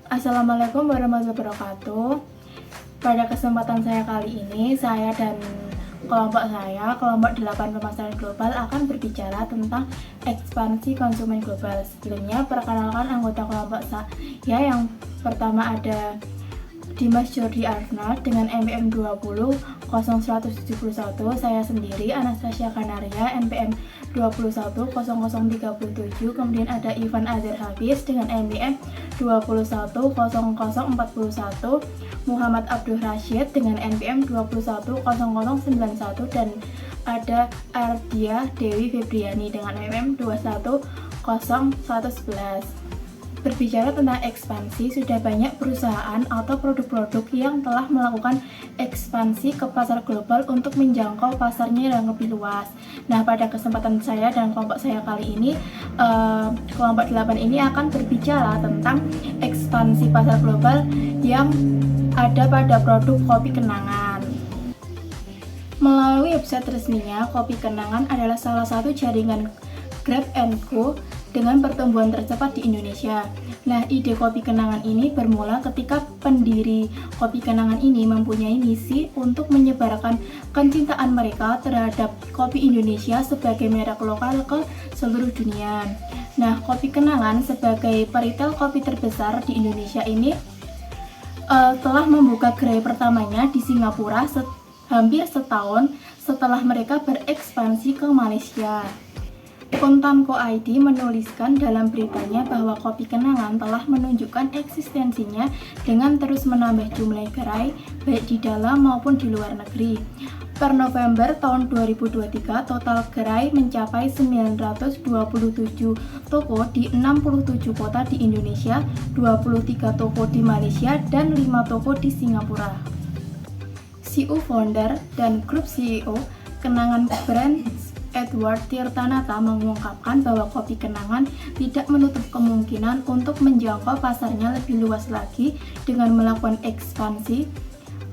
Assalamualaikum warahmatullahi wabarakatuh. Pada kesempatan saya kali ini, saya dan kelompok 8 pemasaran global akan berbicara tentang ekspansi konsumen global. Sebelumnya, perkenalkan anggota kelompok saya. Yang pertama ada Dimas Jordi Arnold dengan NPM 20 0171. Saya sendiri Anastasia Kanaria NPM 21 0037. Kemudian ada Ivan Azhar Hafiz dengan NPM 21 0041, Muhammad Abdul Rashid dengan NPM 21 0091, dan ada Ardia Dewi Febriani dengan NPM 21 0111. Berbicara tentang ekspansi, sudah banyak perusahaan atau produk-produk yang telah melakukan ekspansi ke pasar global untuk menjangkau pasarnya yang lebih luas. Nah, pada kesempatan saya dan kelompok saya kali ini, kelompok 8 ini akan berbicara tentang ekspansi pasar global yang ada pada produk kopi kenangan. Melalui website resminya, Kopi Kenangan adalah salah satu jaringan Grab & Go dengan pertumbuhan tercepat di Indonesia. Nah, ide Kopi Kenangan ini bermula ketika pendiri Kopi Kenangan ini mempunyai misi untuk menyebarkan kecintaan mereka terhadap kopi Indonesia sebagai merek lokal ke seluruh dunia. Nah, Kopi Kenangan sebagai peritel kopi terbesar di Indonesia ini telah membuka gerai pertamanya di Singapura hampir setahun setelah mereka berekspansi ke Malaysia. Kontanko ID menuliskan dalam beritanya bahwa Kopi Kenangan telah menunjukkan eksistensinya dengan terus menambah jumlah gerai baik di dalam maupun di luar negeri. Per November tahun 2023, total gerai mencapai 927 toko di 67 kota di Indonesia, 23 toko di Malaysia, dan 5 toko di Singapura. CEO Founder dan Grup CEO Kenangan Brands Edward Tirtanata mengungkapkan bahwa Kopi Kenangan tidak menutup kemungkinan untuk menjangkau pasarnya lebih luas lagi dengan melakukan ekspansi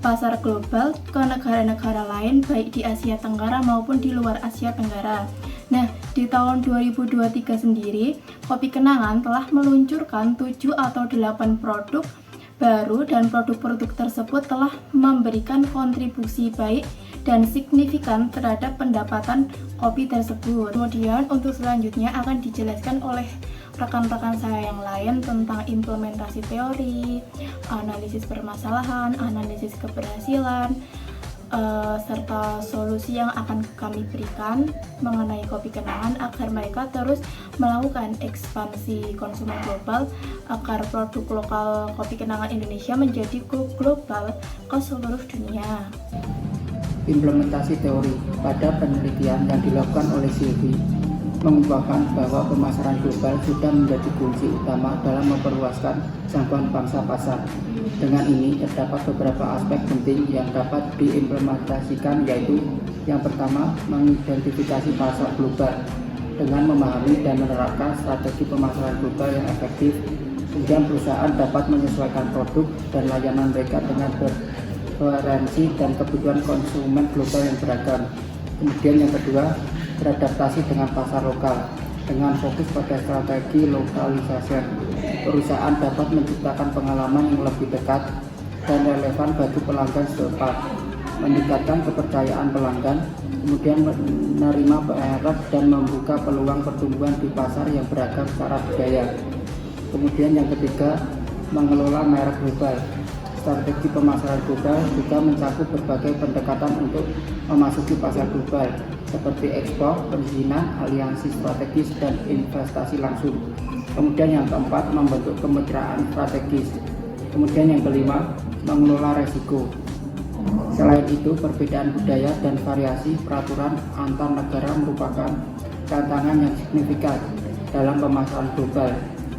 pasar global ke negara-negara lain baik di Asia Tenggara maupun di luar Asia Tenggara. Nah, di tahun 2023 sendiri, Kopi Kenangan telah meluncurkan 7 atau 8 produk baru, dan produk-produk tersebut telah memberikan kontribusi baik dan signifikan terhadap pendapatan kopi tersebut. Kemudian untuk selanjutnya akan dijelaskan oleh rekan-rekan saya yang lain tentang implementasi teori, analisis permasalahan, analisis keberhasilan, serta solusi yang akan kami berikan mengenai Kopi Kenangan agar mereka terus melakukan ekspansi konsumen global agar produk lokal Kopi Kenangan Indonesia menjadi go global ke seluruh dunia. Implementasi teori pada penelitian yang dilakukan oleh Sylvie mengungkapkan bahwa pemasaran global sudah menjadi kunci utama dalam memperluaskan jangkauan pangsa pasar. Dengan ini terdapat beberapa aspek penting yang dapat diimplementasikan, yaitu yang pertama, mengidentifikasi pasar global dengan memahami dan menerapkan strategi pemasaran global yang efektif. Kemudian perusahaan dapat menyesuaikan produk dan layanan mereka dengan preferensi dan kebutuhan konsumen global yang beragam. Kemudian yang kedua, beradaptasi dengan pasar lokal. Dengan fokus pada strategi lokalisasi, perusahaan dapat menciptakan pengalaman yang lebih dekat dan relevan bagi pelanggan setempat, meningkatkan kepercayaan pelanggan, kemudian menerima merek dan membuka peluang pertumbuhan di pasar yang beragam secara budaya. Kemudian yang ketiga, mengelola merek global. Strategi pemasaran global juga mencakup berbagai pendekatan untuk memasuki pasar global, seperti ekspor, perizinan, aliansi strategis, dan investasi langsung. Kemudian yang keempat, membentuk kemitraan strategis. Kemudian yang kelima, mengelola resiko. Selain itu, perbedaan budaya dan variasi peraturan antar negara merupakan tantangan yang signifikan dalam pemasaran global,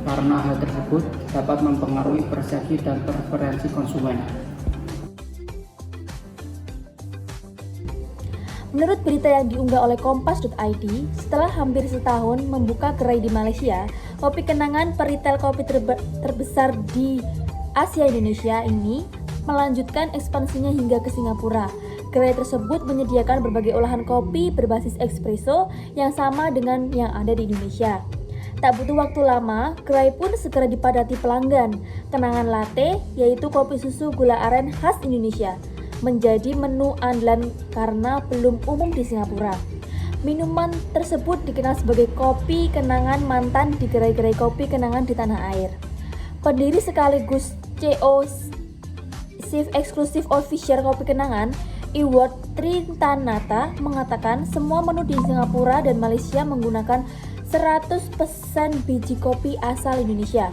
karena hal tersebut dapat mempengaruhi persepsi dan preferensi konsumen. Menurut berita yang diunggah oleh Kompas.id, setelah hampir setahun membuka gerai di Malaysia, Kopi Kenangan, peritel kopi terbesar di Asia Indonesia ini, melanjutkan ekspansinya hingga ke Singapura. Gerai tersebut menyediakan berbagai olahan kopi berbasis espresso yang sama dengan yang ada di Indonesia. Tak butuh waktu lama, gerai pun segera dipadati pelanggan. Kenangan latte, yaitu kopi susu gula aren khas Indonesia, menjadi menu andalan karena belum umum di Singapura. Minuman tersebut dikenal sebagai kopi kenangan mantan di gerai-gerai kopi kenangan di tanah air. Pendiri sekaligus CEO Chief Executive Officer Kopi Kenangan, Iward Trintanata, mengatakan semua menu di Singapura dan Malaysia menggunakan 100% biji kopi asal Indonesia.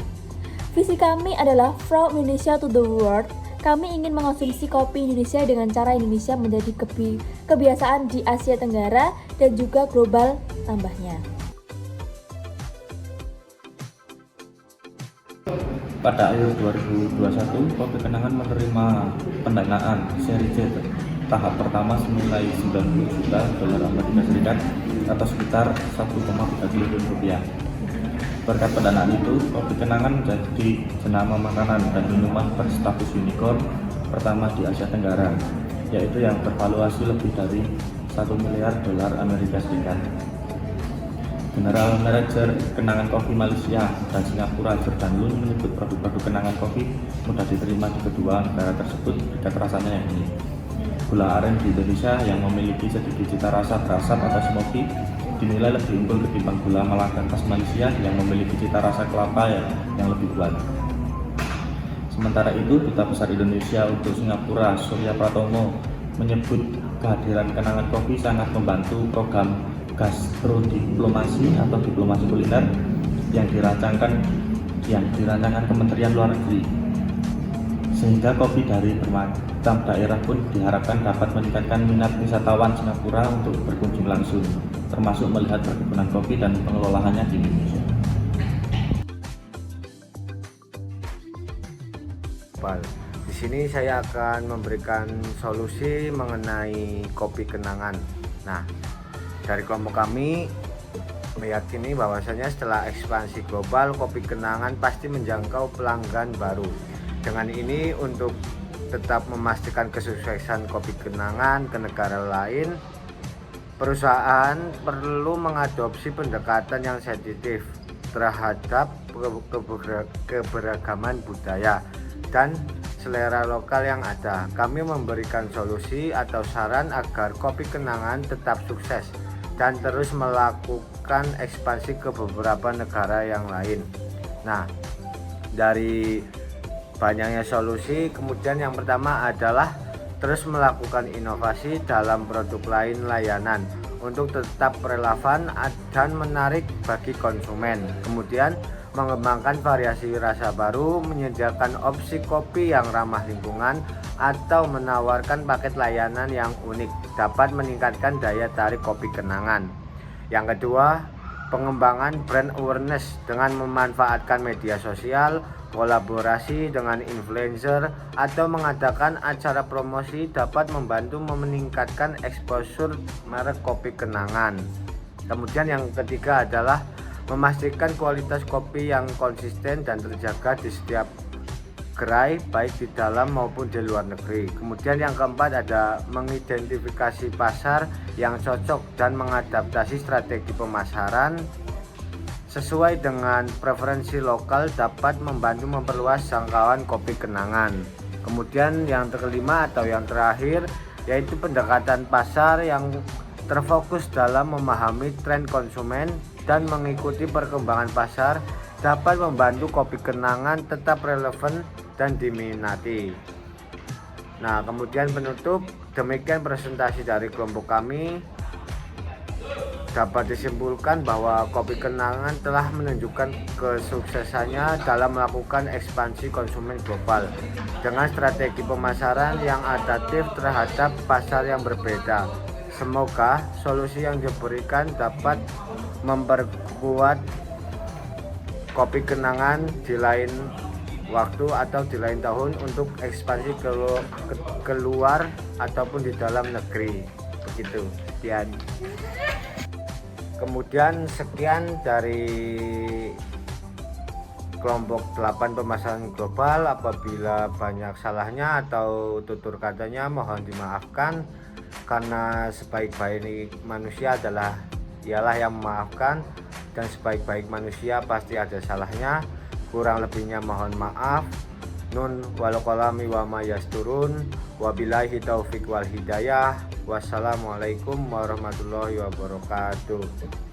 Visi kami adalah From Indonesia to the World. Kami ingin mengonsumsi kopi Indonesia dengan cara Indonesia menjadi kebiasaan di Asia Tenggara dan juga global, tambahnya. Pada akhir 2021, Kopi Kenangan menerima pendanaan seri C tahap pertama senilai 90 juta dolar Amerika Serikat atau sekitar 1,3 triliun rupiah. Berkat pendanaan itu, Kopi Kenangan menjadi jenama makanan dan minuman berstatus unicorn pertama di Asia Tenggara, yaitu yang bervaluasi lebih dari 1 miliar dolar Amerika Serikat. General Manager Kenangan Kopi Malaysia dan Singapura, Jordan Lun, menyebut produk-produk kenangan kopi mudah diterima di kedua negara tersebut berkat rasanya yang unik. Gula aren di Indonesia yang memiliki sedikit cita rasa berasap atau smoky dinilai lebih unggul ketimbang gula Malaka khas Malaysia yang memiliki cita rasa kelapa yang lebih kuat. Sementara itu, Duta Besar Indonesia untuk Singapura, Surya Pratomo, menyebut kehadiran kenangan kopi sangat membantu program gastrodiplomasi atau diplomasi kuliner yang dirancangkan Kementerian Luar Negeri, sehingga kopi dari bermacam daerah pun diharapkan dapat meningkatkan minat wisatawan Singapura untuk berkunjung langsung, termasuk melihat perkebunan kopi dan pengelolaannya di Indonesia. Di sini saya akan memberikan solusi mengenai kopi kenangan. Nah, dari kelompok kami meyakini bahwasanya setelah ekspansi global, kopi kenangan pasti menjangkau pelanggan baru. Dengan ini, untuk tetap memastikan kesuksesan kopi kenangan ke negara lain, perusahaan perlu mengadopsi pendekatan yang sensitif terhadap keberagaman budaya dan selera lokal yang ada. Kami memberikan solusi atau saran agar kopi kenangan tetap sukses dan terus melakukan ekspansi ke beberapa negara yang lain. Nah, dari banyaknya solusi, kemudian yang pertama adalah terus melakukan inovasi dalam produk lain layanan untuk tetap relevan dan menarik bagi konsumen. Kemudian mengembangkan variasi rasa baru, menyediakan opsi kopi yang ramah lingkungan, atau menawarkan paket layanan yang unik dapat meningkatkan daya tarik kopi kenangan. Yang kedua, pengembangan brand awareness dengan memanfaatkan media sosial, kolaborasi dengan influencer, atau mengadakan acara promosi dapat membantu meningkatkan exposure merek kopi kenangan. Kemudian yang ketiga adalah memastikan kualitas kopi yang konsisten dan terjaga di setiap gerai, baik di dalam maupun di luar negeri. Kemudian yang keempat ada mengidentifikasi pasar yang cocok dan mengadaptasi strategi pemasaran sesuai dengan preferensi lokal dapat membantu memperluas jangkauan kopi kenangan. Kemudian yang kelima atau yang terakhir yaitu pendekatan pasar yang terfokus dalam memahami tren konsumen dan mengikuti perkembangan pasar dapat membantu kopi kenangan tetap relevan dan diminati. Nah, kemudian penutup, demikian presentasi dari kelompok kami. Dapat disimpulkan bahwa kopi kenangan telah menunjukkan kesuksesannya dalam melakukan ekspansi konsumen global dengan strategi pemasaran yang adaptif terhadap pasar yang berbeda. Semoga solusi yang diberikan dapat memperkuat kopi kenangan di lain waktu atau di lain tahun untuk ekspansi keluar ataupun di dalam negeri. Begitu. Sekian. Kemudian sekian dari kelompok 8 pemasaran global. Apabila banyak salahnya atau tutur katanya mohon dimaafkan, karena sebaik-baik manusia ialah yang memaafkan. dan sebaik-baik manusia pasti ada salahnya. Kurang lebihnya mohon maaf. Nun wal qalami wa ma yasturun. Wabillahi taufik wal hidayah. Wassalamualaikum warahmatullahi wabarakatuh.